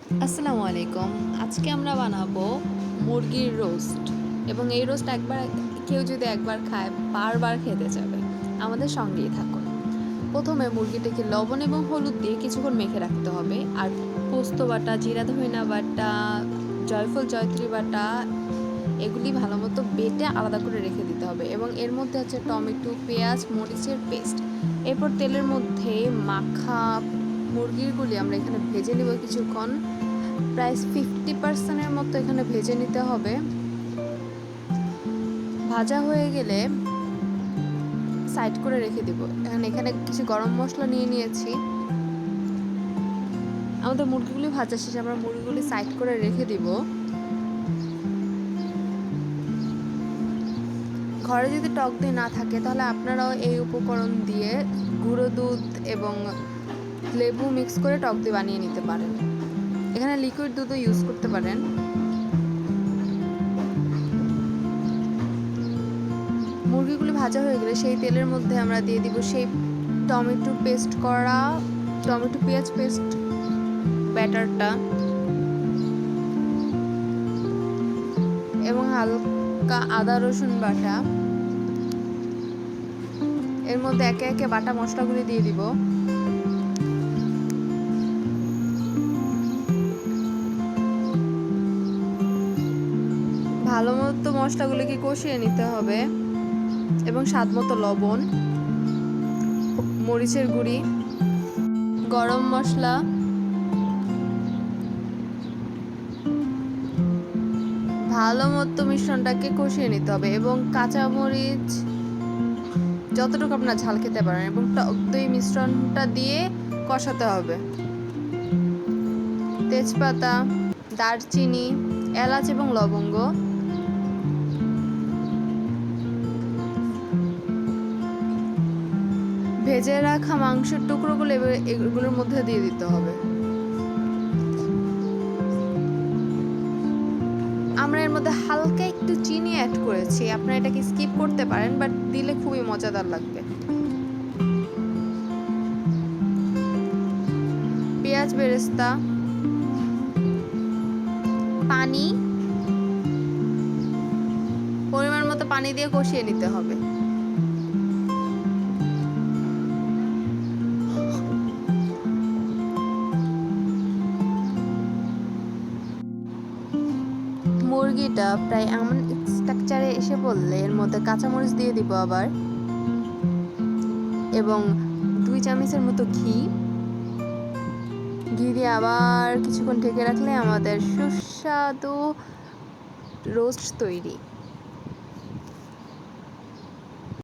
আসসালামু আলাইকুম। আজকে আমরা বানাবো মুরগির রোস্ট এবং এই রোস্ট কেউ যদি একবার খায় বারবার খেতে চাবে। আমাদের সঙ্গেই থাকুন। প্রথমে মুরগিটাকে লবণ এবং হলুদ দিয়ে কিছুক্ষণ মেখে রাখতে হবে। আর পোস্ত বাটা, জিরা ধনিয়া বাটা, জয়ফল জয়ত্রী বাটা এগুলি ভালোমতো বেটে আলাদা করে রেখে দিতে হবে এবং এর মধ্যে আছে টমেটো, পেঁয়াজ, মরিচের পেস্ট। এরপর তেলের মধ্যে মাখা মুরগিরগুলি আমরা এখানে ভেজে নেব কিছুক্ষণ। প্রায় 50% মতো এখানে ভেজে নিতে হবে। ভাজা হয়ে গেলে সাইড করে রেখে দিব। এখানে কিছু গরম মশলা নিয়ে নিয়েছি। আমাদের মুরগিগুলি ভাজা শেষে আমরা মুরগিগুলি সাইড করে রেখে দিব। ঘরে যদি টক দই না থাকে তাহলে আপনারাও এই উপকরণ দিয়ে গুঁড়ো দুধ এবং লেবু মিক্স করে টক দই বানিয়ে নিতে পারেন। এখানে লিকুইড দুধও ইউজ করতে পারেন। মুরগিগুলি ভাজা হয়ে গেলে সেই তেলের মধ্যে আমরা দিয়ে দিব সেই টমেটো পেঁয়াজ পেস্ট ব্যাটারটা এবং হালকা আদা রসুন বাটা। এর মধ্যে একে একে বাটা মশলাগুলি দিয়ে দিব। ভালো মতো মশলাগুলিকে কষিয়ে নিতে হবে এবং স্বাদ মতো লবণ, মরিচের গুঁড়ি, গরম মশলা, ভালো মতো মিশ্রণটাকে কষিয়ে নিতে হবে এবং কাঁচামরিচ যতটুকু আপনারা ঝাল খেতে পারেন এবং টক দই মিশ্রণটা দিয়ে কষাতে হবে। তেজপাতা, দারচিনি, এলাচ এবং লবঙ্গ ভেজে রাখা মাংসের টুকরোগুলো এগুলোর মধ্যে দিয়ে দিতে হবে। আমরা এর মধ্যে হালকা একটু চিনি অ্যাড করেছি। আপনারা এটাকে স্কিপ করতে পারেন, বাট দিলে খুবই মজাদার লাগবে। পেঁয়াজ বেরেস্তা, পানি, পরিমাণ মতো পানি দিয়ে কষিয়ে নিতে হবে। মুরগিটা প্রায় এমন স্ট্রাকচারে এসে পড়লে এর মধ্যে কাঁচামরিচ দিয়ে দিব আবার এবং 2 চামচের মতো ঘি দিয়ে আবার কিছুক্ষণ ঢেকে রাখলে আমাদের সুস্বাদু রোস্ট তৈরি।